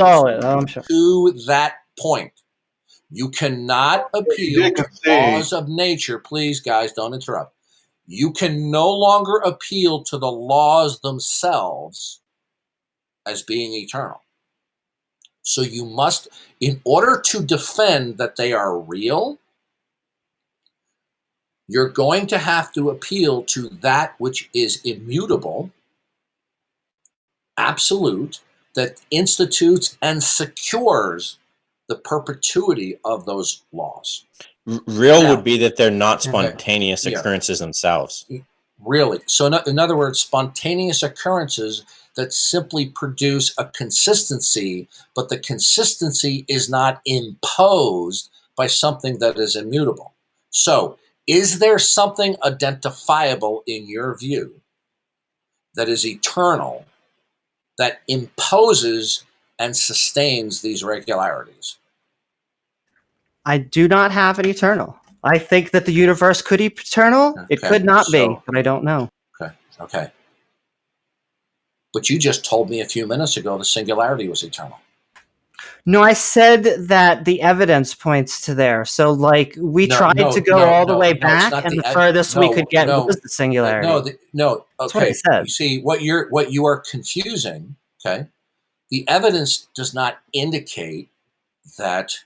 solid. I'm sure. To that point. You cannot appeal to laws of nature. Please, guys, don't interrupt. You can no longer appeal to the laws themselves as being eternal. So you must, in order to defend that they are real, you're going to have to appeal to that which is immutable, absolute, that institutes and secures the perpetuity of those laws. Real would be that they're not spontaneous occurrences themselves. Really. So in other words, spontaneous occurrences that simply produce a consistency, but the consistency is not imposed by something that is immutable. So is there something identifiable in your view that is eternal, that imposes and sustains these regularities? I do not have an eternal. I think that the universe could be eternal. Okay, it could not be, but I don't know. Okay. But you just told me a few minutes ago the singularity was eternal. No, I said that the evidence points to there. So, like, we tried to go all the way back, and the furthest we could get was the singularity. No. That's what I said. You see, what you are confusing. Okay, the evidence does not indicate that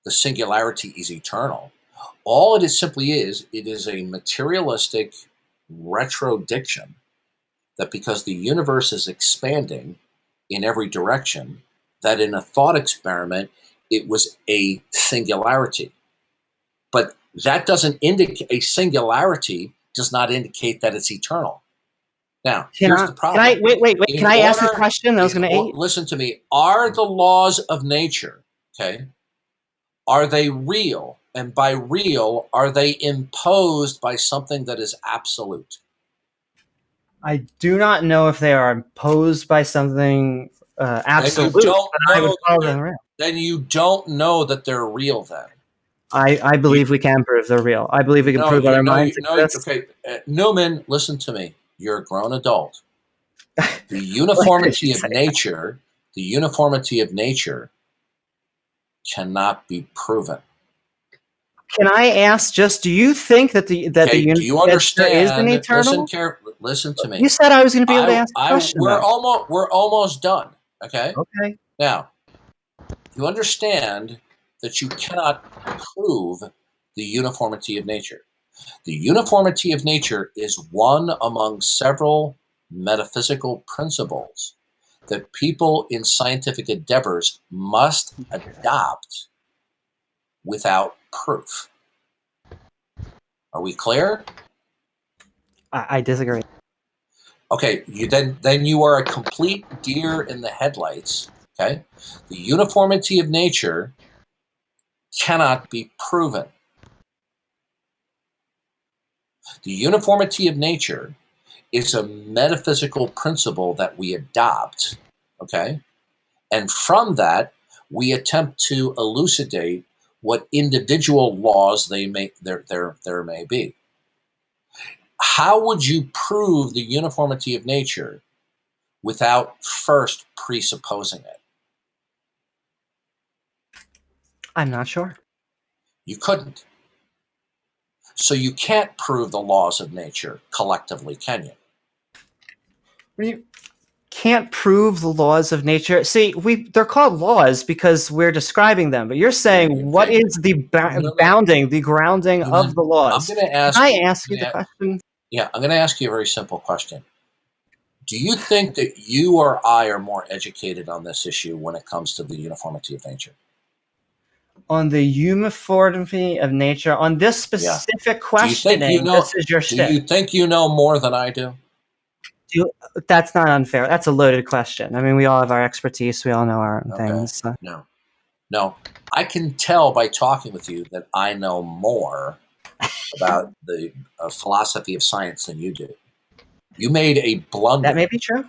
the singularity is eternal. All it is simply is, it is a materialistic retrodiction that because the universe is expanding in every direction, that in a thought experiment, it was a singularity. But that doesn't indicate, a singularity does not indicate that it's eternal. Now, here's the problem. Wait. Can I ask a question? I was going to listen to me. Are the laws of nature, okay, are they real? And by real, are they imposed by something that is absolute? I do not know if they are imposed by something absolute. I would call them real. Then you don't know that they're real then. I believe we can prove they're real. I believe we can prove that our minds exist. Okay, Newman, listen to me. You're a grown adult. The uniformity of nature, cannot be proven. Can I ask just, do you think that the universe is an eternal? Listen to me. You said I was going to be able to ask a question. We're almost done. Okay? Okay. Now, you understand that you cannot prove the uniformity of nature. The uniformity of nature is one among several metaphysical principles that people in scientific endeavors must adopt without proof. Are we clear? I disagree. Okay, then you are a complete deer in the headlights. Okay, the uniformity of nature cannot be proven. The uniformity of nature is a metaphysical principle that we adopt. Okay, and from that we attempt to elucidate what individual laws there may be. How would you prove the uniformity of nature without first presupposing it? I'm not sure. You couldn't. So you can't prove the laws of nature collectively, can you? You can't prove the laws of nature. See, they're called laws because we're describing them, but you're saying what is the bounding, the grounding of the laws? I'm going to ask. Can I ask you the question? Yeah, I'm going to ask you a very simple question. Do you think that you or I are more educated on this issue when it comes to the uniformity of nature? On the uniformity of nature, on this specific questioning, this is your shtick. Do you think you know more than I do? That's not unfair. That's a loaded question. I mean, we all have our expertise. We all know our own things. So. No. I can tell by talking with you that I know more about the philosophy of science than you do. You made a blunder. That may be true.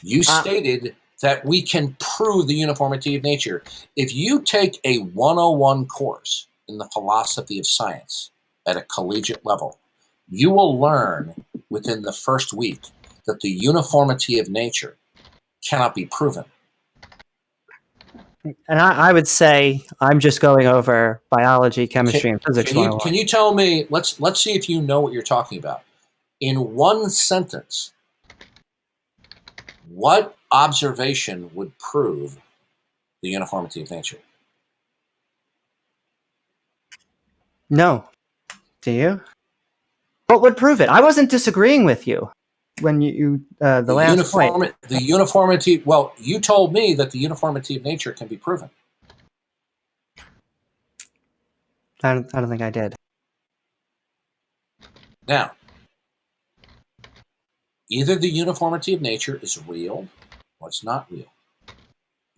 You stated that we can prove the uniformity of nature. If you take a 101 course in the philosophy of science at a collegiate level, you will learn within the first week that the uniformity of nature cannot be proven. And I would say I'm just going over biology, chemistry, and physics. Can you tell me? Let's see if you know what you're talking about. In one sentence, what observation would prove the uniformity of nature? No. Do you? What would prove it? I wasn't disagreeing with you when you the last point. The uniformity. Well, you told me that the uniformity of nature can be proven. I don't think I did. Now, either the uniformity of nature is real or it's not real.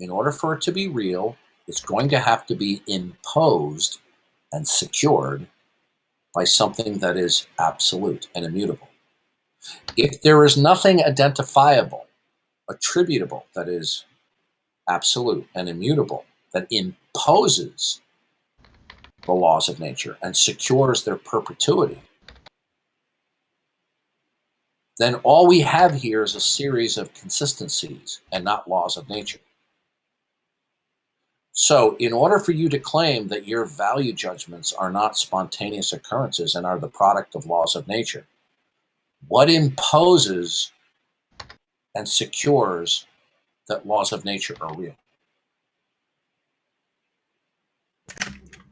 In order for it to be real, it's going to have to be imposed and secured by something that is absolute and immutable. If there is nothing identifiable, attributable, that is absolute and immutable, that imposes the laws of nature and secures their perpetuity, then all we have here is a series of consistencies and not laws of nature. So in order for you to claim that your value judgments are not spontaneous occurrences and are the product of laws of nature, what imposes and secures that laws of nature are real?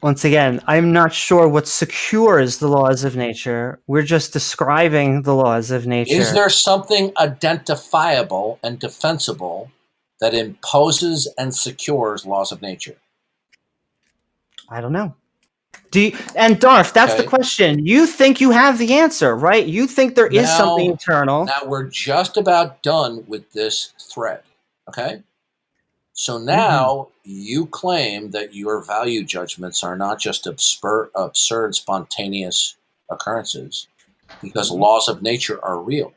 Once again, I'm not sure what secures the laws of nature. We're just describing the laws of nature. Is there something identifiable and defensible that imposes and secures laws of nature? I don't know. And Darth, that's the question. You think you have the answer, right? You think there is something eternal. Now we're just about done with this thread, okay? So now you claim that your value judgments are not just absurd, spontaneous occurrences because laws of nature are real.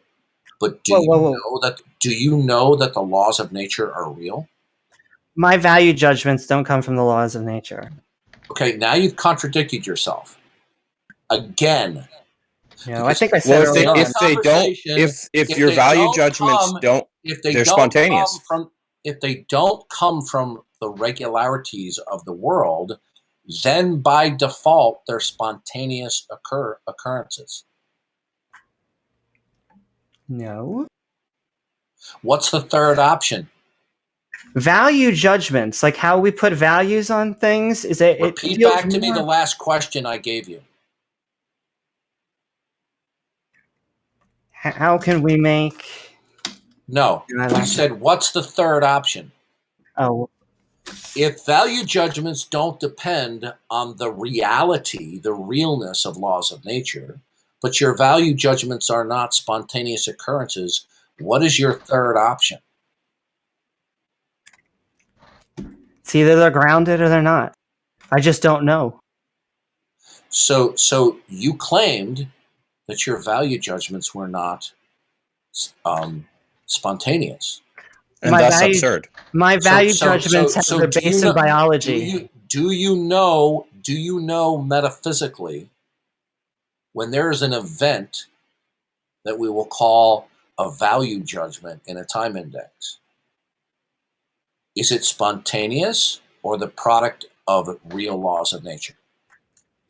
But do you know that the laws of nature are real? My value judgments don't come from the laws of nature. Okay, now you've contradicted yourself again. I think I said if your value judgments don't, they're spontaneous. If they don't come from the regularities of the world, then by default they're spontaneous occurrences. No. What's the third option? Value judgments, like how we put values on things, is it? Repeat back to me the last question I gave you. How can we make? No, you said what's the third option? Oh. If value judgments don't depend on the reality, the realness of laws of nature, but your value judgments are not spontaneous occurrences, what is your third option? It's either they're grounded or they're not. I just don't know. So you claimed that your value judgments were not spontaneous. And that's absurd. My value judgments have their base in biology. Do you know metaphysically when there is an event that we will call a value judgment in a time index? Is it spontaneous or the product of real laws of nature?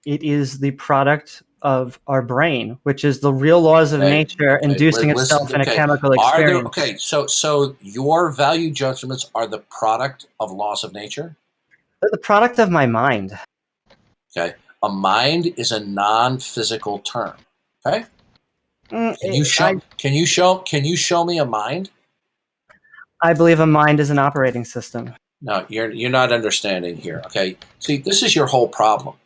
It is the product of our brain, which is the real laws of nature inducing itself in a chemical experience. So your value judgments are the product of laws of nature? They're the product of my mind. Okay. A mind is a non-physical term. Okay? Can you show me a mind? I believe a mind is an operating system. No, you're not understanding here. Okay. See, this is your whole problem.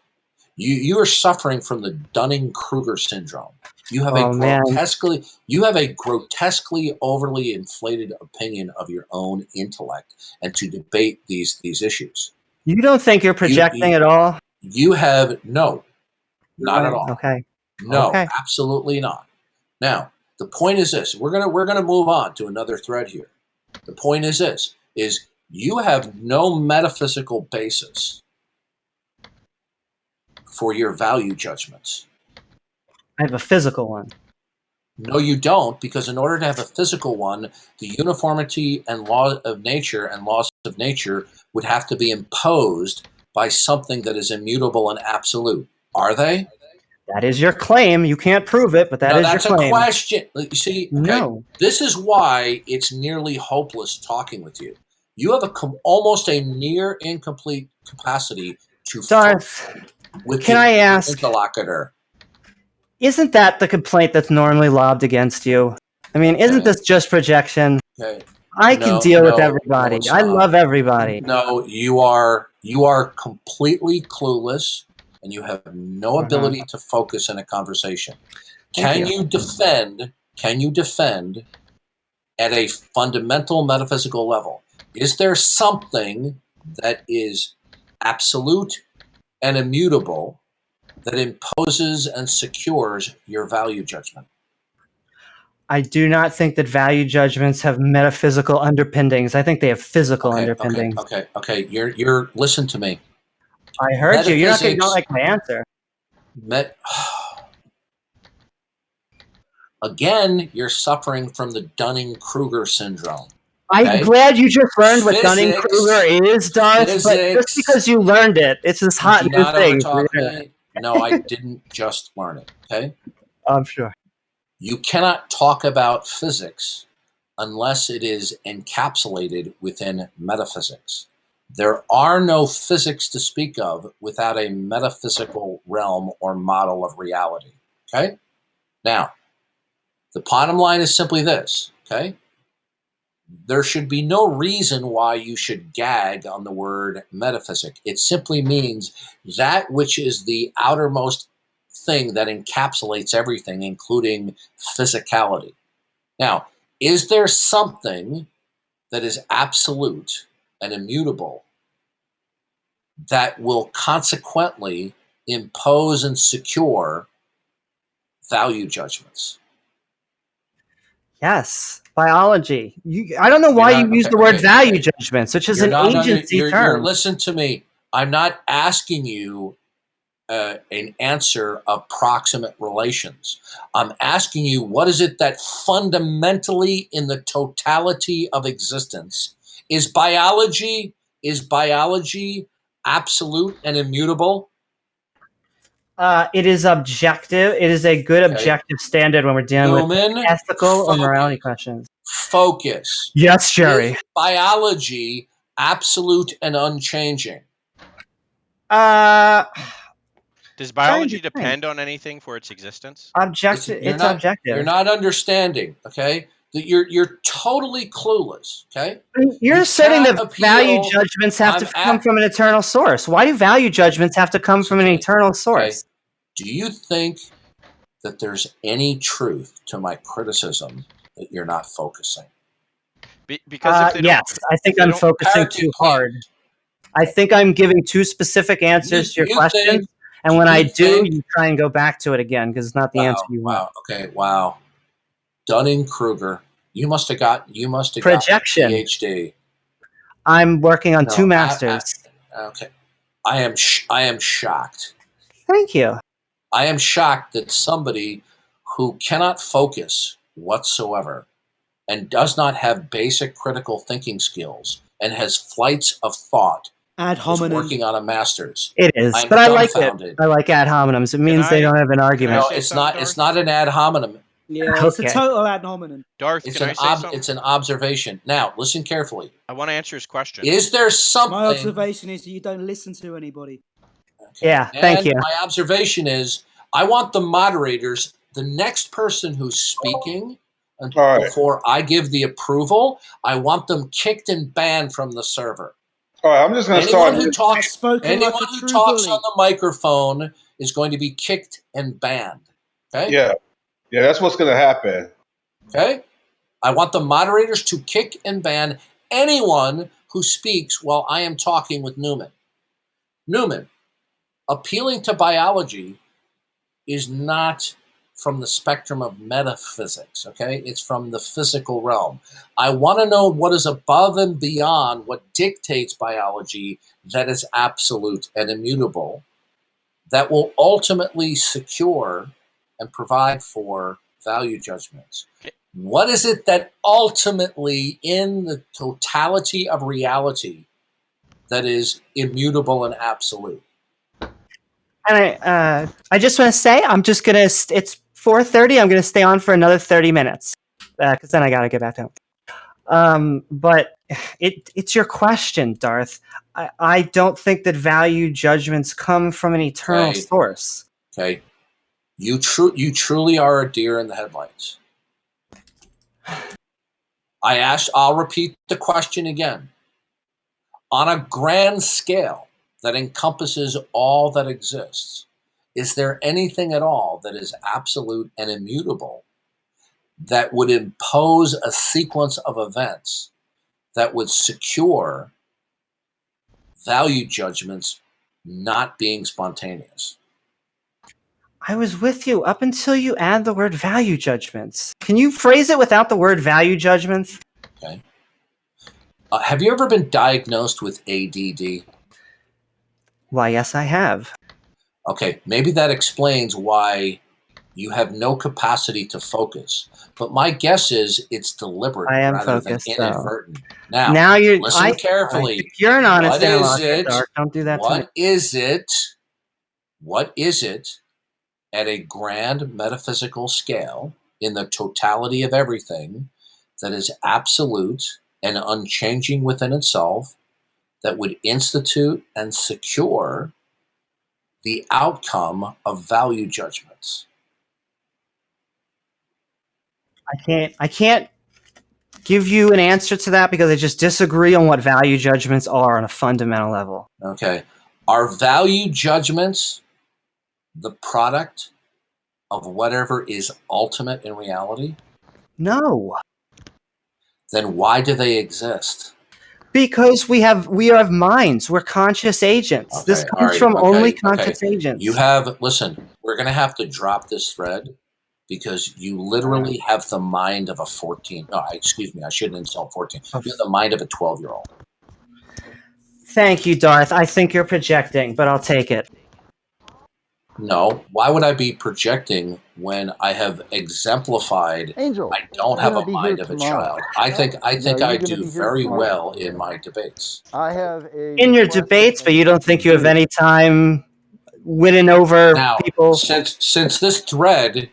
You are suffering from the Dunning-Kruger syndrome. You have a grotesquely overly inflated opinion of your own intellect and to debate these issues. You don't think you're projecting at all? You have not at all. Okay. No, absolutely not. Now, the point is this. We're gonna move on to another thread here. The point is this: you have no metaphysical basis for your value judgments. I have a physical one. No, you don't, because in order to have a physical one, the uniformity and law of nature and laws of nature would have to be imposed by something that is immutable and absolute. Are they? That is your claim. You can't prove it, but that's your claim. That's a question. You see, okay, no. This is why it's nearly hopeless talking with you. You have almost a near incomplete capacity to Darth, with can I ask, interlocutor. Isn't that the complaint that's normally lobbed against you? I mean, isn't this just projection? Okay. I can deal with everybody. I love everybody. No, you are completely clueless, and you have no ability to focus in a conversation. Can you defend at a fundamental metaphysical level? Is there something that is absolute and immutable that imposes and secures your value judgment? I do not think that value judgments have metaphysical underpinnings. I think they have physical underpinnings. Okay. You're listen to me. I heard you. You're not going to like my answer. Again, you're suffering from the Dunning-Kruger syndrome. I'm glad you just learned what Dunning-Kruger is, Darth, but just because you learned it, it's this hot new thing. No, I didn't just learn it, okay? I'm sure. You cannot talk about physics unless it is encapsulated within metaphysics. There are no physics to speak of without a metaphysical realm or model of reality, okay? Now, the bottom line is simply this, okay? There should be no reason why you should gag on the word metaphysic. It simply means that which is the outermost thing that encapsulates everything, including physicality. Now, is there something that is absolute and immutable that will consequently impose and secure value judgments? Yes, biology. I don't know why you use the word value judgments, which is an agency term. Listen to me. I'm not asking you an answer of proximate relations. I'm asking you, what is it that fundamentally in the totality of existence is biology absolute and immutable? It is objective. It is a good objective standard when we're dealing with ethical or morality questions. Focus. Yes, Jerry. Is biology absolute and unchanging? Does biology depend on anything for its existence? Objective. It's objective. You're not understanding, okay? That you're totally clueless, okay? You're asserting that value judgments have to come from an eternal source. Why do value judgments have to come from an eternal source? Okay. Do you think that there's any truth to my criticism that you're not focusing? Because yes, I think I'm focusing too hard. I think I'm giving too specific answers to your questions. And when I do, you try and go back to it again because it's not the answer you want. Wow. Dunning-Kruger. You must have got projection. A PhD. I'm working on 2 masters. Okay. I am shocked. Thank you. I am shocked that somebody who cannot focus whatsoever and does not have basic critical thinking skills and has flights of thought ad hominem. Is working on a master's. It is, but I like it. I like ad hominems. It means they don't have an argument. No, it's not. It's not an ad hominem. Yeah, it's a total ad hominem. Darth, it's an observation. Now, listen carefully. I want to answer his question. Is there something? My observation is that you don't listen to anybody. Okay. Yeah, thank you. My observation is I want the moderators, the next person who's speaking, before I give the approval, I want them kicked and banned from the server. All right, I'm just going to start. Anyone who talks on the microphone is going to be kicked and banned. Okay? Yeah, that's what's going to happen. Okay? I want the moderators to kick and ban anyone who speaks while I am talking with Newman. Newman, appealing to biology is not from the spectrum of metaphysics, okay? It's from the physical realm. I want to know what is above and beyond what dictates biology that is absolute and immutable, that will ultimately secure and provide for value judgments. What is it that ultimately, in the totality of reality, that is immutable and absolute? And I just want to say, I'm just gonna. It's 4:30. I'm gonna stay on for another 30 minutes because then I gotta get back home. But it's your question, Darth. I don't think that value judgments come from an eternal source. Okay, you truly are a deer in the headlights. I'll repeat the question again. On a grand scale that encompasses all that exists, is there anything at all that is absolute and immutable that would impose a sequence of events that would secure value judgments not being spontaneous? I was with you up until you add the word value judgments. Can you phrase it without the word value judgments? Okay. Have you ever been diagnosed with ADD? Why, yes, I have. Okay, maybe that explains why you have no capacity to focus. But my guess is it's deliberate rather than inadvertent. Though. Now you're listen carefully. You're an honest analyst, Darth. Don't do that to me. What is it at a grand metaphysical scale in the totality of everything that is absolute and unchanging within itself that would institute and secure the outcome of value judgments? I can't give you an answer to that because I just disagree on what value judgments are on a fundamental level. Okay. Are value judgments the product of whatever is ultimate in reality? No. Then why do they exist? Because we have minds. We're conscious agents. Okay, this comes from only conscious agents. Listen, we're going to have to drop this thread because you literally have the mind of a 14. No, excuse me. I shouldn't insult 14. You have the mind of a 12-year-old. Thank you, Darth. I think you're projecting, but I'll take it. No, why would I be projecting when I have exemplified Angel, I don't have a mind of a child? I think I do very well in my debates. I have in your debates, but you don't think you have any time winning over people? Since this thread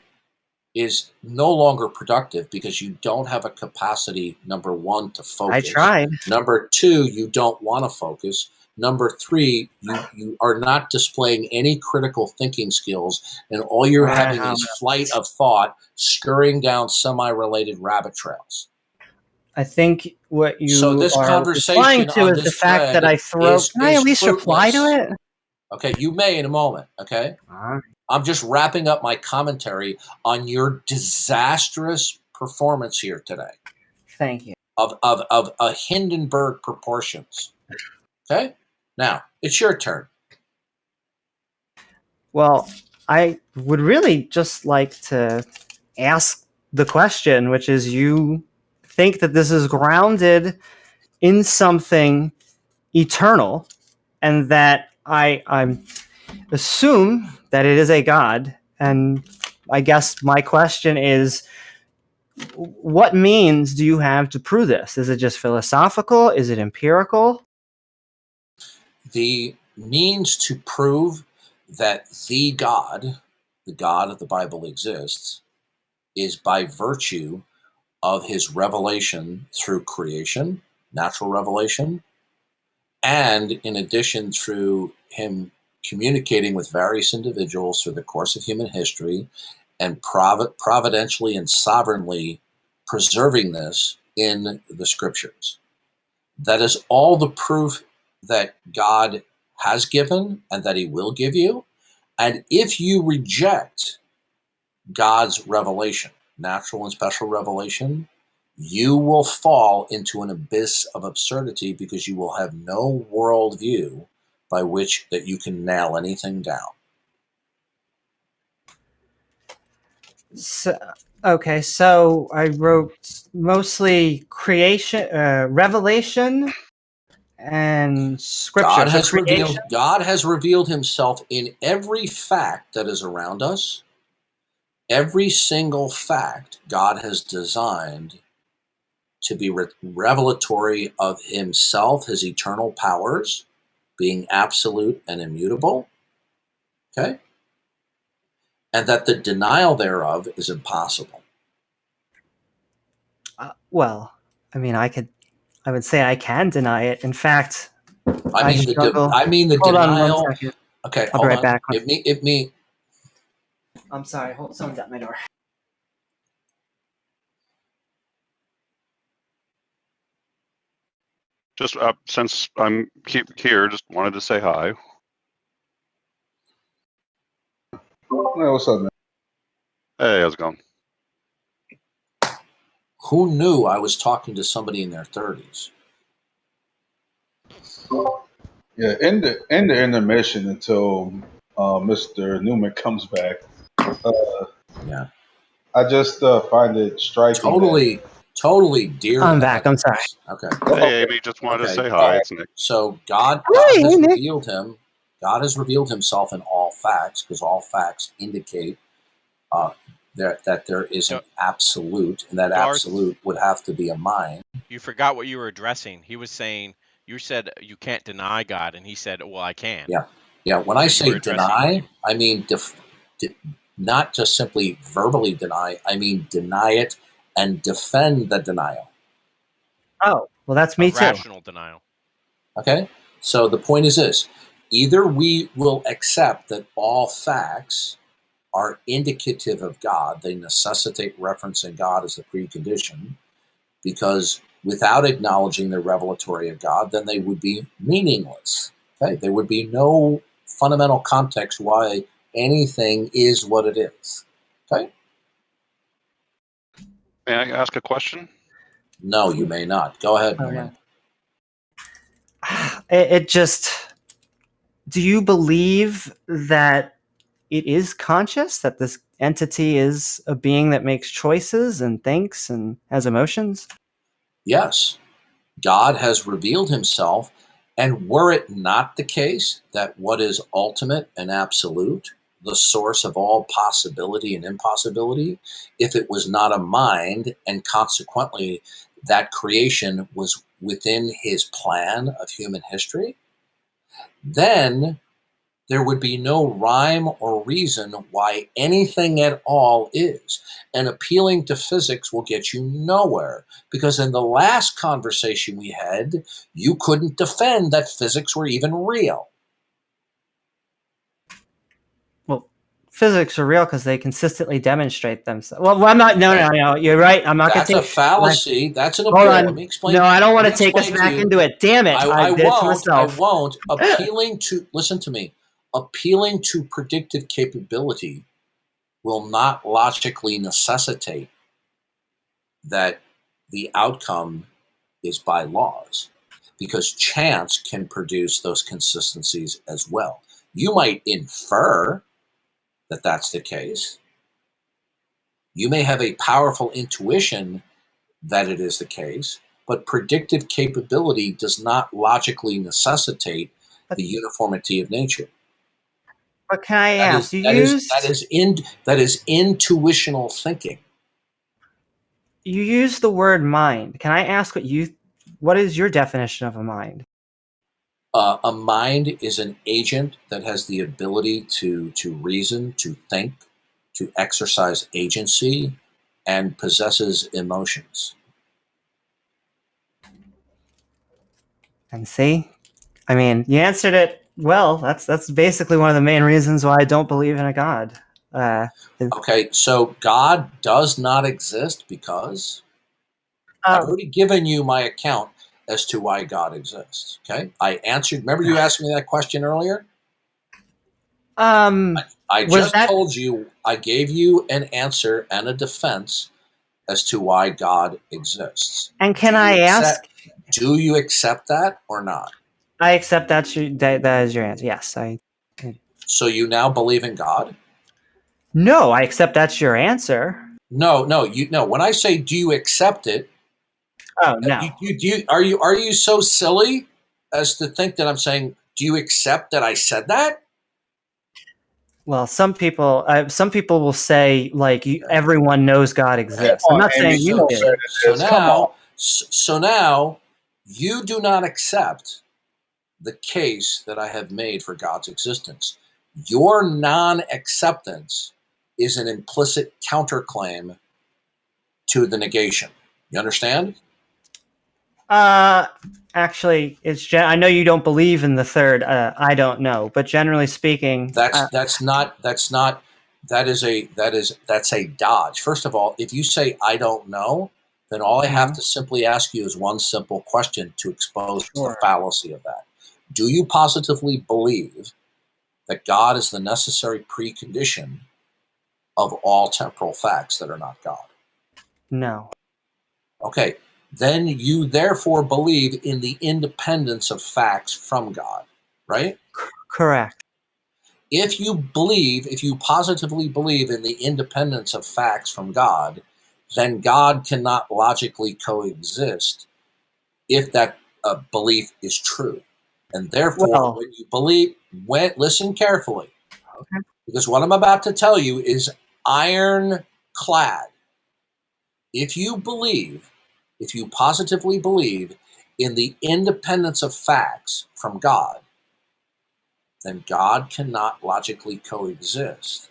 is no longer productive because you don't have a capacity, number one, to focus. I tried. Number two, you don't want to focus. Number three, you are not displaying any critical thinking skills, and all you're having is flight of thought scurrying down semi-related rabbit trails. I think what you this are conversation replying to is the fact that I throw. Can I at least reply to it? Okay, you may in a moment. Okay, I'm just wrapping up my commentary on your disastrous performance here today. Thank you. Of a Hindenburg proportions. Okay, now it's your turn. Well, I would really just like to ask the question, which is, you think that this is grounded in something eternal, and that I assume that it is a God. And I guess my question is, what means do you have to prove this? Is it just philosophical? Is it empirical? The means to prove that the God of the Bible exists, is by virtue of his revelation through creation, natural revelation, and in addition through him communicating with various individuals through the course of human history and providentially and sovereignly preserving this in the scriptures. That is all the proof that God has given and that he will give you. And if you reject God's revelation, natural and special revelation, you will fall into an abyss of absurdity because you will have no worldview by which that you can nail anything down. So I wrote mostly creation, revelation, and scripture. God has revealed himself in every fact that is around us, every single fact God has designed to be revelatory of himself, his eternal powers, being absolute and immutable, okay? And that the denial thereof is impossible. Well, I mean, I would say I can deny it. In fact, I mean the hold denial. on 1 second. Okay, I'll be right back. I'm sorry. Someone's at my door. Just since I'm here, just wanted to say hi. Hey, what's up, man? Hey, how's it going? Who knew I was talking to somebody in their 30s? Yeah, in the intermission until Mr. Newman comes back. Yeah. I just find it striking. Totally dear. I'm back. I'm sorry. Okay. Hey, Amy, just wanted to say hi. It's Nick. So God has revealed him. God has revealed himself in all facts, because all facts indicate that there is an absolute, and that Darth, absolute would have to be a mind. You forgot what you were addressing. He was saying, you said you can't deny God, and he said, well, I can. Yeah. When I say deny, I mean not just simply verbally deny. I mean deny it and defend the denial. Oh, well, that's me too. Rational denial. Okay? So the point is this. Either we will accept that all facts are indicative of God. They necessitate referencing God as the precondition, because without acknowledging the revelatory of God, then they would be meaningless. Okay? There would be no fundamental context why anything is what it is. Okay? May I ask a question? No, you may not. Go ahead, Newman. It just... Do you believe that it is conscious, that this entity is a being that makes choices and thinks and has emotions? Yes. God has revealed himself, and were it not the case that what is ultimate and absolute, the source of all possibility and impossibility, if it was not a mind, and consequently that creation was within his plan of human history, then there would be no rhyme or reason why anything at all is. And appealing to physics will get you nowhere, because in the last conversation we had, you couldn't defend that physics were even real. Well, physics are real because they consistently demonstrate themselves. Well, I'm not. No. You're right. I'm not going to take. That's a fallacy. That's an appeal. Hold on. Let me explain. No, I don't want to take us back into it. Damn it! I did it to myself. I won't. Appealing to, listen to me. Appealing to predictive capability will not logically necessitate that the outcome is by laws, because chance can produce those consistencies as well. You might infer that that's the case. You may have a powerful intuition that it is the case, but predictive capability does not logically necessitate the uniformity of nature. But can I ask? That is intuitional thinking. You use the word mind. Can I ask what is your definition of a mind? A mind is an agent that has the ability to reason, to think, to exercise agency, and possesses emotions. And see, I mean, you answered it well. That's basically one of the main reasons why I don't believe in a God. Okay, so God does not exist because I've already given you my account as to why God exists. Okay, I answered. Remember, you asked me that question earlier. I just told you. I gave you an answer and a defense as to why God exists. And can I ask? Do you accept that or not? I accept that is your answer. Yes, So you now believe in God? No, I accept that's your answer. No. When I say, do you accept it? Oh no. Are you so silly as to think that I'm saying, do you accept that I said that? Well, some people will say like everyone knows God exists. I'm not saying you did. So now you do not accept the case that I have made for God's existence. Your non-acceptance is an implicit counterclaim to the negation. You understand? Actually, I know you don't believe in the third. I don't know, but generally speaking, that's a dodge. First of all, if you say I don't know, then all I have to simply ask you is one simple question to expose the fallacy of that. Do you positively believe that God is the necessary precondition of all temporal facts that are not God? No. Okay, then you therefore believe in the independence of facts from God, right? Correct. If you positively believe in the independence of facts from God, then God cannot logically coexist if that belief is true. And therefore, when you believe, listen carefully, because what I'm about to tell you is ironclad. If you positively believe in the independence of facts from God, then God cannot logically coexist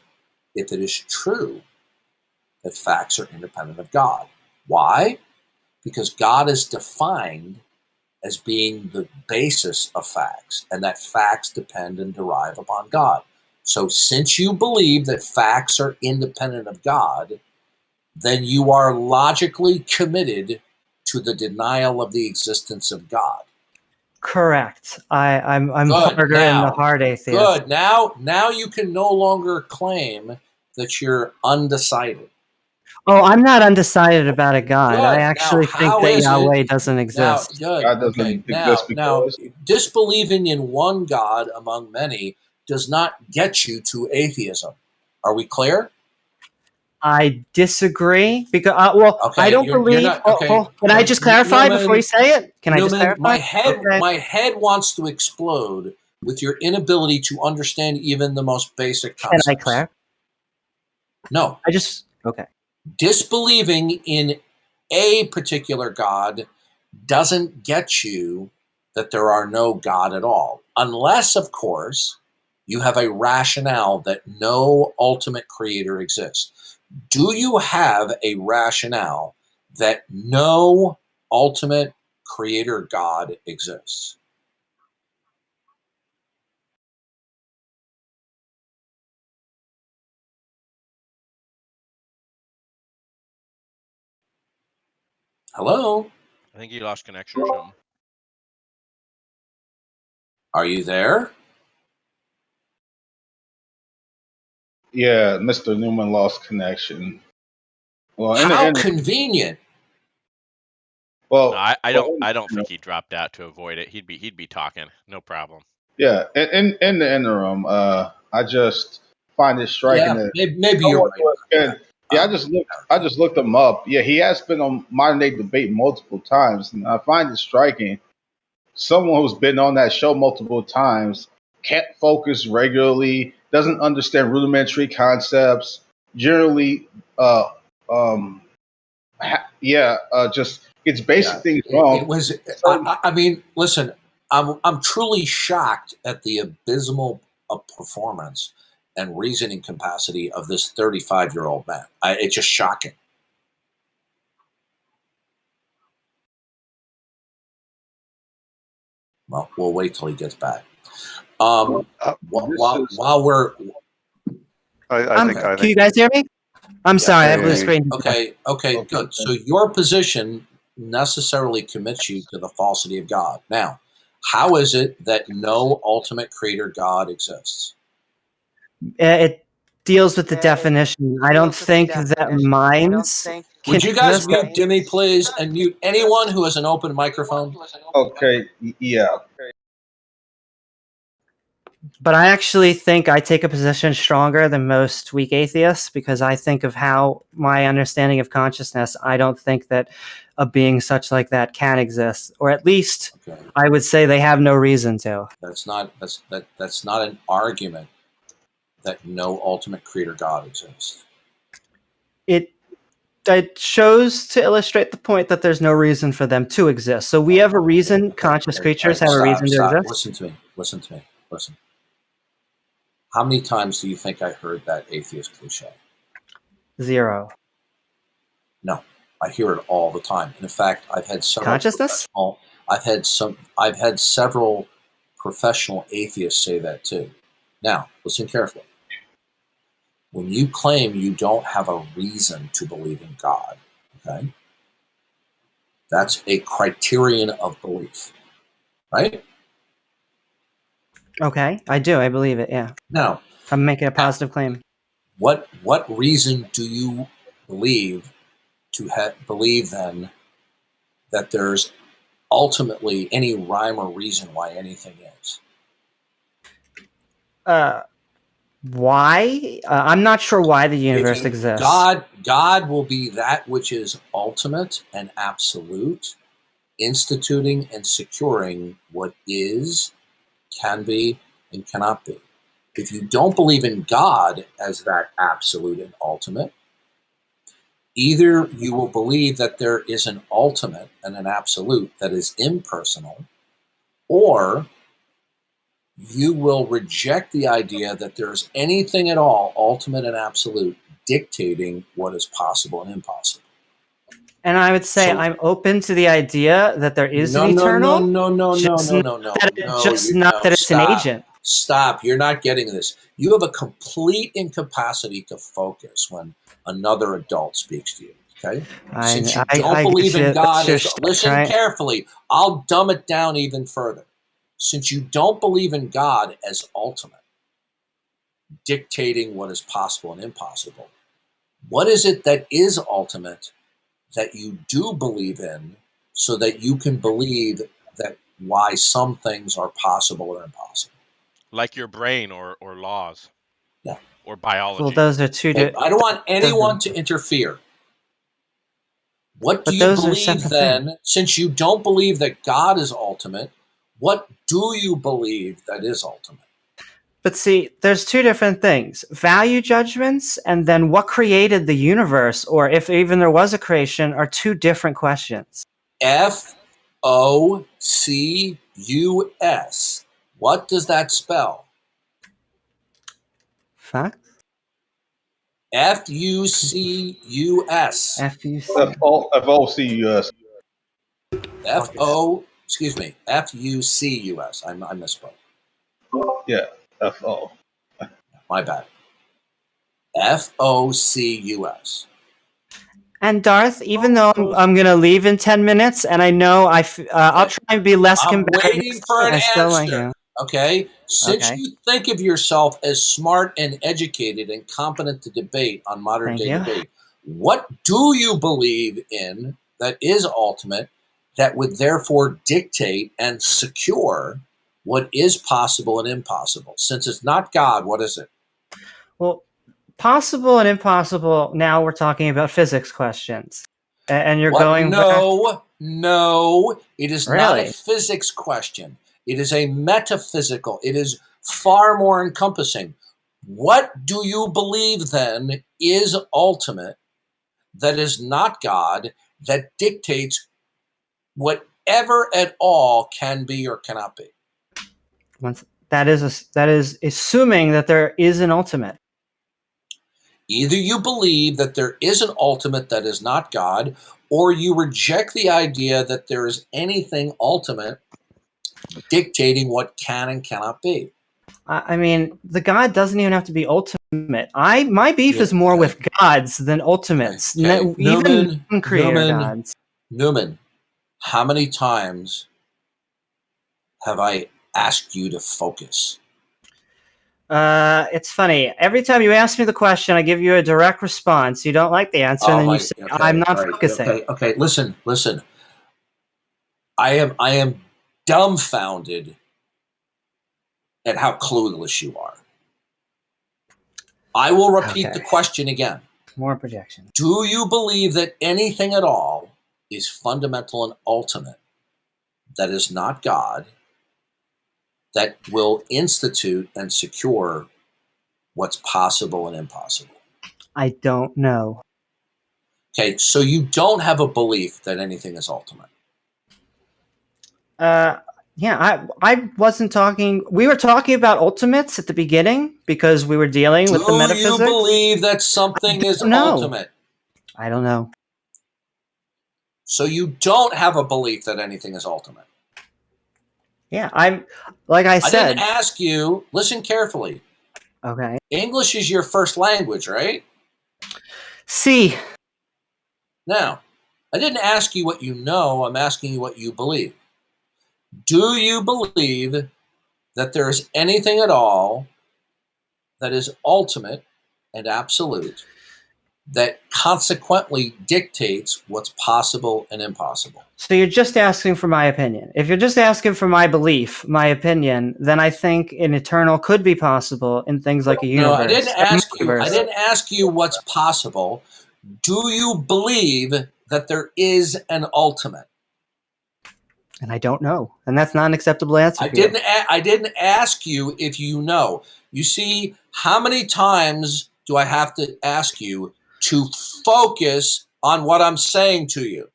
if it is true that facts are independent of God. Why? Because God is defined as being the basis of facts, and that facts depend and derive upon God. So since you believe that facts are independent of God, then you are logically committed to the denial of the existence of God. Correct. I'm harder than the hard atheist. Good. Now you can no longer claim that you're undecided. Oh, I'm not undecided about a God. Good. I actually think that Yahweh doesn't exist. God doesn't exist now, disbelieving in one God among many does not get you to atheism. Are we clear? I disagree because I don't believe. Can I just clarify before you say it? Can I just clarify? My head wants to explode with your inability to understand even the most basic concepts. Can I clarify? No. Okay. Disbelieving in a particular God doesn't get you that there are no God at all, unless, of course, you have a rationale that no ultimate creator exists. Do you have a rationale that no ultimate creator God exists? Hello? I think you lost connection or something. Are you there? Yeah, Mr. Newman lost connection. Well, how convenient. Well, no, I don't think he dropped out to avoid it. He'd be talking, no problem. Yeah, in the interim, I just find it striking that maybe you're right. I just looked him up. Yeah, he has been on Modern Day Debate multiple times, and I find it striking. Someone who's been on that show multiple times can't focus regularly, doesn't understand rudimentary concepts, generally, just gets basic things wrong. It was. I mean, listen. I'm truly shocked at the abysmal performance and reasoning capacity of this 35-year-old man. It's just shocking. Well, we'll wait till he gets back. While we're, can you guys hear me? I'm sorry, I have blue screen. Okay, good. So your position necessarily commits you to the falsity of God. Now, how is it that no ultimate creator God exists? It deals with the definition. I don't think that minds. Would you guys mute Dimmy, please, and mute anyone who has an open microphone? Okay, yeah. But I actually think I take a position stronger than most weak atheists because I think of how my understanding of consciousness, I don't think that a being such like that can exist, or at least I would say they have no reason to. That's not an argument that no ultimate creator God exists? It shows to illustrate the point that there's no reason for them to exist. So we have a reason. Conscious creatures have a reason to exist. Listen to me. Listen to me. Listen. How many times do you think I heard that atheist cliche? 0. No, I hear it all the time. In fact, I've had several Consciousness? I've had several professional atheists say that too. Now, listen carefully. When you claim you don't have a reason to believe in God, okay, that's a criterion of belief, right? Okay, I do. I believe it, yeah. Now, I'm making a positive claim. what reason do you believe believe then that there's ultimately any rhyme or reason why anything is? Why? I'm not sure why the universe exists. God will be that which is ultimate and absolute, instituting and securing what is, can be, and cannot be. If you don't believe in God as that absolute and ultimate, either you will believe that there is an ultimate and an absolute that is impersonal, or you will reject the idea that there's anything at all, ultimate and absolute, dictating what is possible and impossible. And I would say I'm open to the idea that there is an eternal. No. Just not that it's an agent. Stop. You're not getting this. You have a complete incapacity to focus when another adult speaks to you. Okay? Since you don't believe in God, listen carefully. I'll dumb it down even further. Since you don't believe in God as ultimate, dictating what is possible and impossible, what is it that is ultimate that you do believe in so that you can believe that why some things are possible or impossible? Like your brain or laws. Yeah. Or biology. Well, those are two different. I don't want anyone to interfere. What do you believe then, since you don't believe that God is ultimate, what do you believe that is ultimate? But see, there's two different things. Value judgments and then what created the universe, or if even there was a creation, are two different questions. F-O-C-U-S. What does that spell? Fact? F-U-C-U-S. F-O-C-U-S. F-U-C-U-S. I misspoke. Yeah, F-O. My bad. F-O-C-U-S. And Darth, even though I'm going to leave in 10 minutes, and I know I'll try and be less combative. I'm waiting for an answer. Okay? Since you think of yourself as smart and educated and competent to debate on modern day debate, what do you believe in that is ultimate that would therefore dictate and secure what is possible and impossible? Since it's not God, what is it? Well, possible and impossible, now we're talking about physics questions. And you're going No, it is not a physics question. It is a metaphysical. It is far more encompassing. What do you believe then is ultimate that is not God that dictates whatever at all can be or cannot be? That is assuming that there is an ultimate. Either you believe that there is an ultimate that is not God, or you reject the idea that there is anything ultimate dictating what can and cannot be. I mean, the God doesn't even have to be ultimate. My beef is more with gods than ultimates. Even creator gods. Newman, how many times have I asked you to focus? It's funny. Every time you ask me the question, I give you a direct response. You don't like the answer, and then you say, "I'm not focusing." Okay. Listen. I am dumbfounded at how clueless you are. I will repeat the question again. More projection. Do you believe that anything at all is fundamental and ultimate that is not God, that will institute and secure what's possible and impossible? I don't know. Okay, so you don't have a belief that anything is ultimate. Yeah, I wasn't talking. We were talking about ultimates at the beginning because we were dealing with the metaphysics. Do you believe that something is ultimate? I don't know. So you don't have a belief that anything is ultimate. Yeah, like I said. I didn't ask you. Listen carefully. Okay. English is your first language, right? See. Now, I didn't ask you what you know. I'm asking you what you believe. Do you believe that there is anything at all that is ultimate and absolute that consequently dictates what's possible and impossible? So you're just asking for my opinion. If you're just asking for my belief, my opinion, then I think an eternal could be possible in things like a universe. No, I didn't ask you what's possible. Do you believe that there is an ultimate? And I don't know. And that's not an acceptable answer. I didn't ask you if you know. You see, how many times do I have to ask you to focus on what I'm saying to you?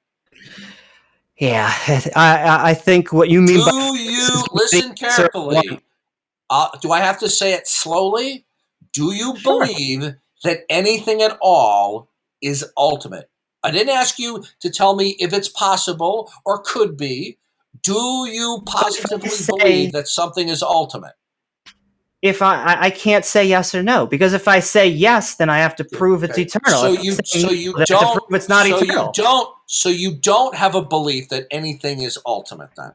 Yeah, I think what you mean. Do you listen carefully? Do I have to say it slowly? Do you believe that anything at all is ultimate? I didn't ask you to tell me if it's possible or could be. Do you positively believe that something is ultimate? If I can't say yes or no, because if I say yes, then I have to prove it's eternal. So you don't. It's not eternal. So you don't have a belief that anything is ultimate then?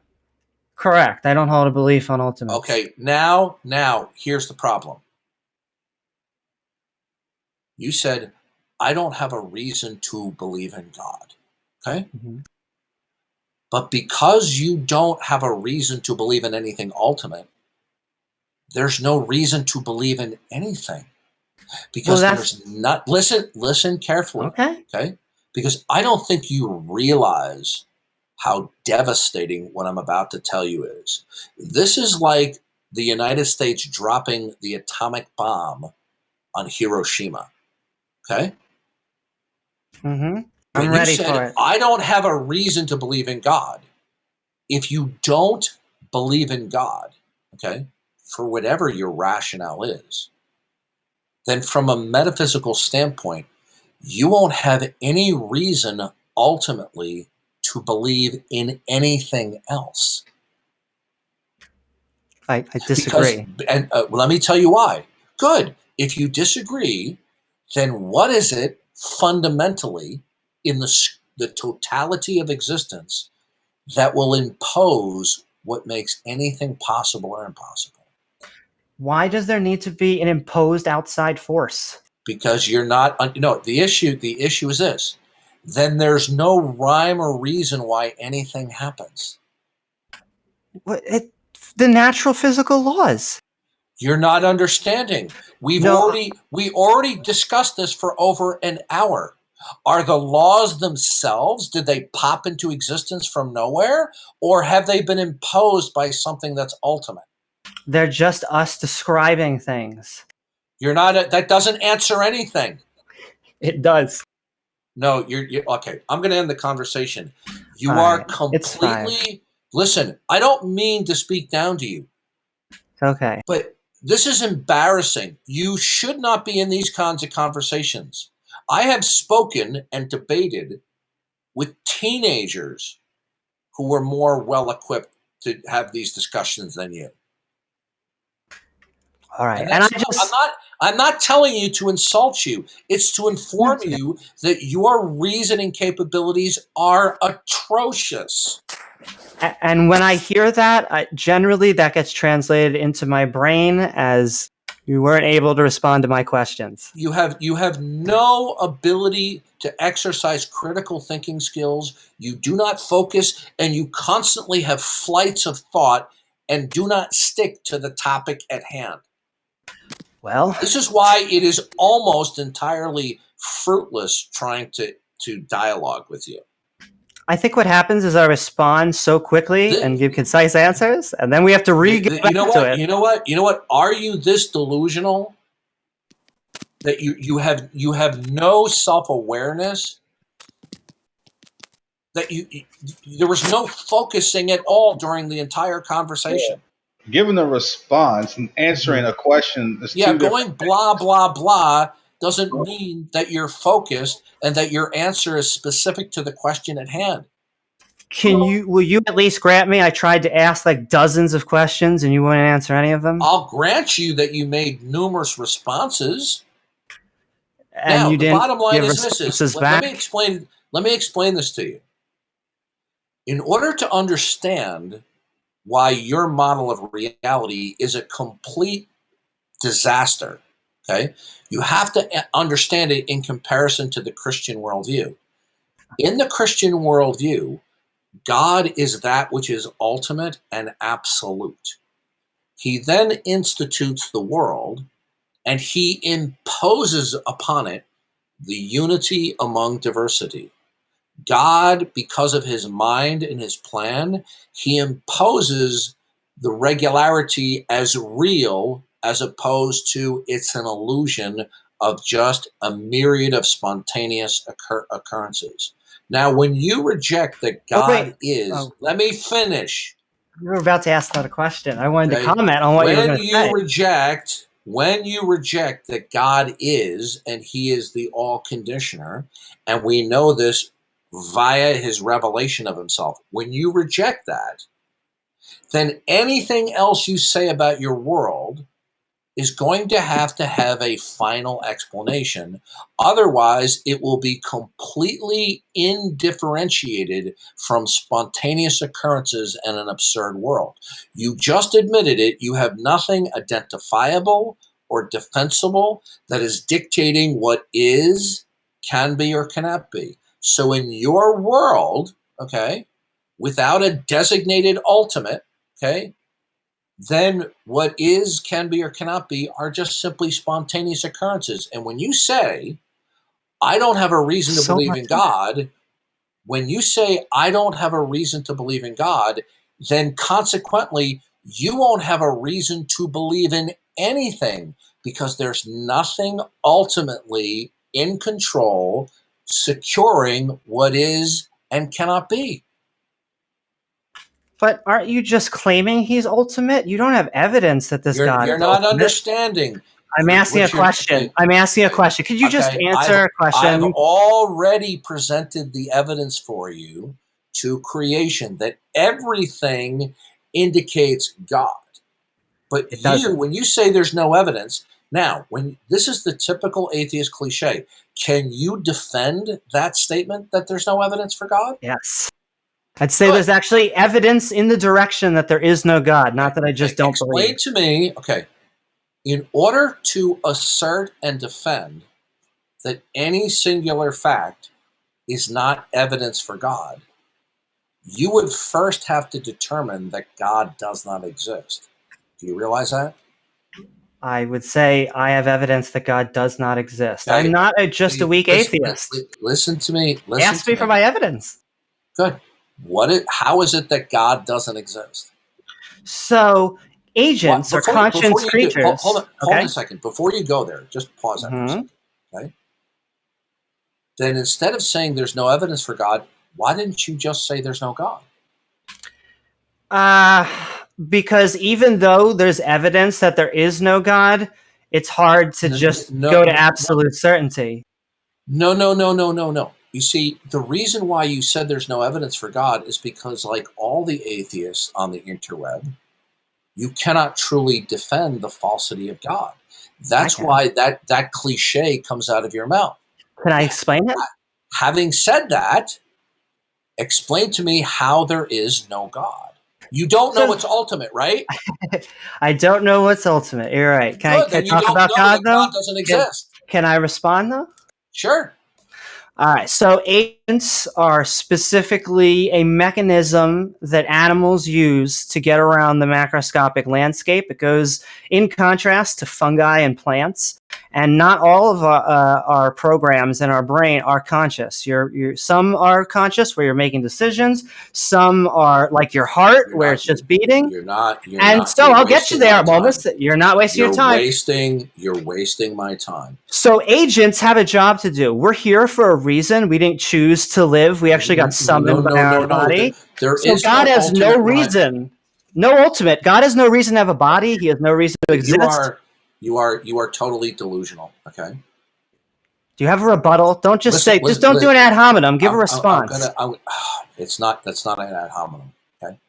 Correct. I don't hold a belief on ultimate. Okay. Now, here's the problem. You said, I don't have a reason to believe in God. Okay? Mm-hmm. But because you don't have a reason to believe in anything ultimate, there's no reason to believe in anything. Because there's not... Listen carefully. Okay? Because I don't think you realize how devastating what I'm about to tell you is. This is like the United States dropping the atomic bomb on Hiroshima. Okay? Mm-hmm. I'm ready for it. I don't have a reason to believe in God. If you don't believe in God, okay, for whatever your rationale is, then from a metaphysical standpoint, you won't have any reason ultimately to believe in anything else. I disagree. And let me tell you why. Good. If you disagree, then what is it fundamentally in the totality of existence that will impose what makes anything possible or impossible? Why does there need to be an imposed outside force? Because you're not, the issue is this. Then there's no rhyme or reason why anything happens. The natural physical laws. You're not understanding. We already discussed this for over an hour. Are the laws themselves, did they pop into existence from nowhere? Or have they been imposed by something that's ultimate? They're just us describing things. That doesn't answer anything. It does. No, you're okay. I'm going to end the conversation. You are completely... Listen, I don't mean to speak down to you. Okay. But this is embarrassing. You should not be in these kinds of conversations. I have spoken and debated with teenagers who were more well-equipped to have these discussions than you. All right. I'm not telling you to insult you. It's to inform you that your reasoning capabilities are atrocious. And when I hear that, generally that gets translated into my brain as you weren't able to respond to my questions. You have no ability to exercise critical thinking skills. You do not focus, and you constantly have flights of thought and do not stick to the topic at hand. Well, this is why it is almost entirely fruitless trying to dialogue with you. I think what happens is I respond so quickly and give concise answers, and then we have to get back to it. You know what? Are you this delusional that you have no self-awareness, that there was no focusing at all during the entire conversation. Giving a response and answering a question is two going different blah blah blah doesn't mean that you're focused and that your answer is specific to the question at hand. Will you at least grant me I tried to ask like dozens of questions and you wouldn't answer any of them? I'll grant you that you made numerous responses. And now, you the didn't bottom line give is this. Let me explain this to you. In order to understand why your model of reality is a complete disaster, okay, you have to understand it in comparison to the Christian worldview. In the Christian worldview, God is that which is ultimate and absolute. He then institutes the world, and he imposes upon it the unity among diversity. God, because of his mind and his plan, he imposes the regularity as real, as opposed to it's an illusion of just a myriad of spontaneous occurrences. Now, when you reject that God is, let me finish. You were about to ask that a question. I wanted to comment on what you were going to say. When you reject that God is, and he is the all conditioner, and we know this via his revelation of himself, when you reject that, then anything else you say about your world is going to have a final explanation. Otherwise, it will be completely indifferentiated from spontaneous occurrences and an absurd world. You just admitted it. You have nothing identifiable or defensible that is dictating what is, can be, or cannot be. So in your world, okay, without a designated ultimate, okay, then what is, can be, or cannot be are just simply spontaneous occurrences. And when you say, I don't have a reason to believe in God, when you say, I don't have a reason to believe in God, then consequently, you won't have a reason to believe in anything, because there's nothing ultimately in control securing what is and cannot be. But aren't you just claiming he's ultimate? You don't have evidence that this God is You're not ultimate. Understanding. I'm asking a question. I'm asking a question. Could you just answer a question? I've already presented the evidence for you to creation that everything indicates God. But when you say there's no evidence, now, this is the typical atheist cliche. Can you defend that statement that there's no evidence for God? Yes. I'd say there's actually evidence in the direction that there is no God, not that I just don't believe. Explain to me, okay, in order to assert and defend that any singular fact is not evidence for God, you would first have to determine that God does not exist. Do you realize that? I would say I have evidence that God does not exist. Okay. I'm not just a weak atheist. Listen to me. Ask me for my evidence. Good. How is it that God doesn't exist? So agents are conscious creatures. Hold on a second. Before you go there, just pause that for a second. Okay. Then instead of saying there's no evidence for God, why didn't you just say there's no God? Because even though there's evidence that there is no God, it's hard to go to absolute certainty. No. You see, the reason why you said there's no evidence for God is because, like all the atheists on the interweb, you cannot truly defend the falsity of God. That's why that cliche comes out of your mouth. Can I explain it? Having said that, explain to me how there is no God. You don't know what's ultimate, right? I don't know what's ultimate. You're right. Can I talk about God, though? God doesn't exist. Can I respond, though? Sure. All right. So agents are specifically a mechanism that animals use to get around the macroscopic landscape. It goes in contrast to fungi and plants. And not all of our programs in our brain are conscious. Some are conscious where you're making decisions. Some are like your heart, where it's just beating. You're not. And so I'll get you there, Momus. You're not wasting your time. You're wasting my time. So agents have a job to do. We're here for a reason. We didn't choose to live. We actually got summoned by our body. There so is God has no ultimate reason. No ultimate. God has no reason to have a body. He has no reason to exist. You are totally delusional. Okay. Do you have a rebuttal? Don't just Listen, say. Just don't do an ad hominem. Give a response. It's not an ad hominem. Okay.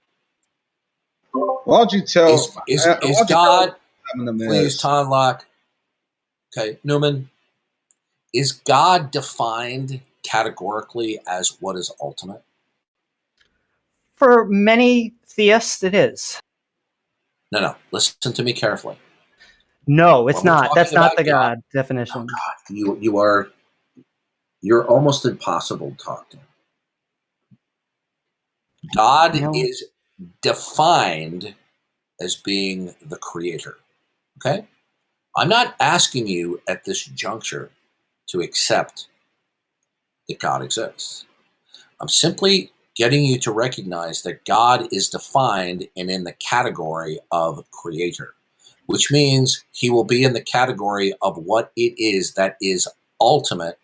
Why don't you tell? Is God? Please, Tonlock. Okay, Newman. Is God defined categorically as what is ultimate? For many theists, it is. No. Listen to me carefully. No, it's not. That's not the God definition. Oh God, you're almost impossible to talk to. God is defined as being the creator. Okay? I'm not asking you at this juncture to accept that God exists. I'm simply getting you to recognize that God is defined and in the category of creator, which means he will be in the category of what it is that is ultimate,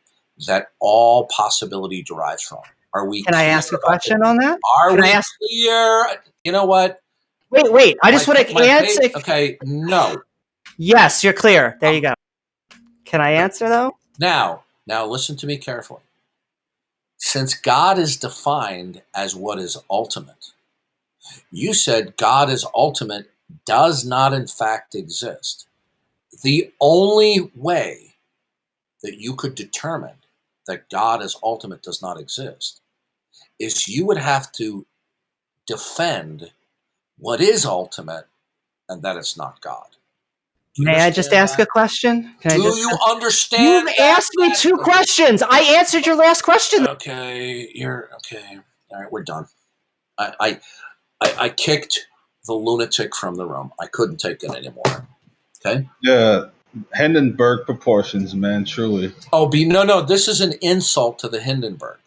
that all possibility derives from. Are we? Can I ask a question on that? Are we clear? You know what? Wait. I just want to answer. Okay, no. Yes, you're clear. There you go. Can I answer though? Now listen to me carefully. Since God is defined as what is ultimate, you said God is ultimate does not in fact exist. The only way that you could determine that God is ultimate does not exist is you would have to defend what is ultimate and that it's not God. May I just ask a question? Do you understand? You've asked me two questions. I answered your last question. Okay, you're okay. All right, we're done. I kicked the lunatic from the room. I couldn't take it anymore. Okay? Yeah, Hindenburg proportions, man, truly. Oh, no, this is an insult to the Hindenburg.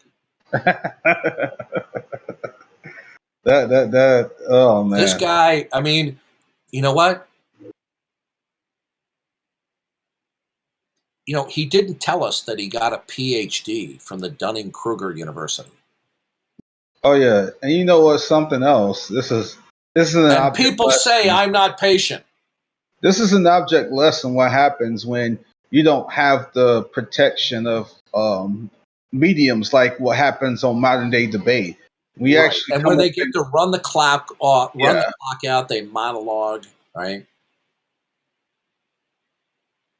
that oh man. This guy, I mean, you know what? He didn't tell us that he got a PhD from the Dunning-Kruger University. Oh yeah, and you know what? Something else. This is an and people say I'm not patient. This is an object lesson. What happens when you don't have the protection of mediums, like what happens on modern day debate. We actually and where they get to run the clock off, the clock out, they monologue, right?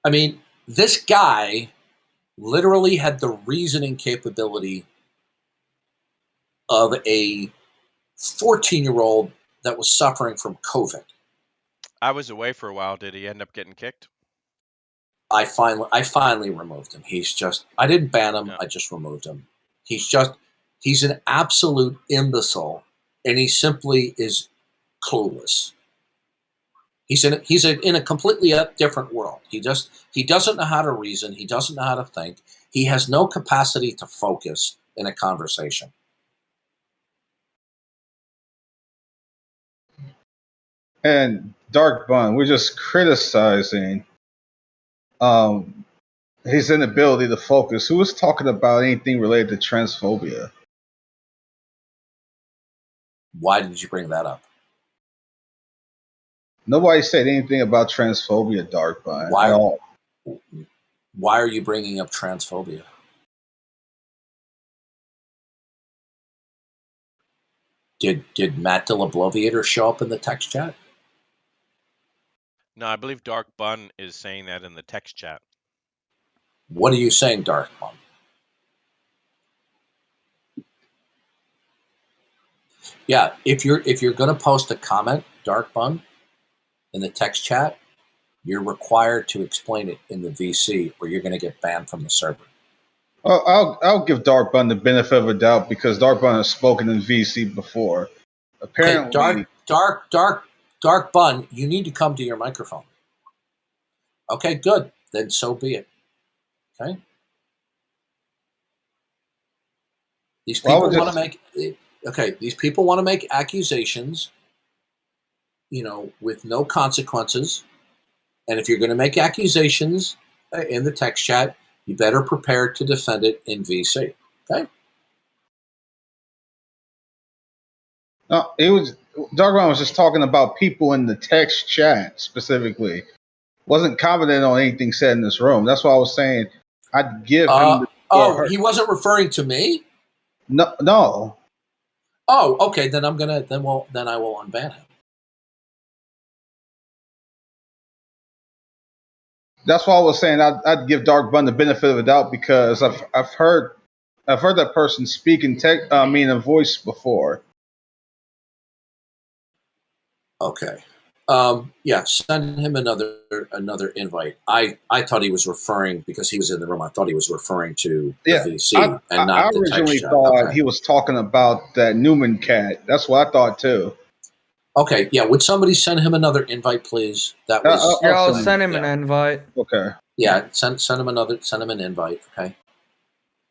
I mean, this guy literally had the reasoning capability of a 14-year-old that was suffering from COVID. I was away for a while. Did he end up getting kicked? I finally removed him. I didn't ban him. No. I just removed him. He's an absolute imbecile, and he simply is clueless. He's in a completely different world. He doesn't know how to reason. He doesn't know how to think. He has no capacity to focus in a conversation. And Dark Bun, we're just criticizing his inability to focus. Who was talking about anything related to transphobia? Why did you bring that up? Nobody said anything about transphobia, Dark Bun. Why are you bringing up transphobia? Did Matt DeLabloviator show up in the text chat? No, I believe Dark Bun is saying that in the text chat. What are you saying, Dark Bun? Yeah, if you're going to post a comment, Dark Bun, in the text chat, you're required to explain it in the VC, or you're going to get banned from the server. I'll give Dark Bun the benefit of a doubt because Dark Bun has spoken in VC before. Apparently, okay, Dark Bun, you need to come to your microphone. Okay, good. Then so be it. Okay. These people want to make these people want to make accusations, with no consequences. And if you're going to make accusations in the text chat, you better prepare to defend it in VC. Okay. No, Darkman was just talking about people in the text chat specifically. Wasn't commenting on anything said in this room. That's why I was saying I'd give him. He wasn't referring to me. No. Oh, okay. Then I will unban him. That's why I was saying I'd give Dark Bun the benefit of the doubt because I've heard that person speak in in voice before. Okay. Yeah, send him another invite. I thought he was referring, because he was in the room, I thought he was referring to the VC and not the text chat. I originally thought he was talking about that Newman cat. That's what I thought too. Okay, yeah. Would somebody send him another invite, please? I'll send him an invite. Okay. Yeah, send him an invite. Okay.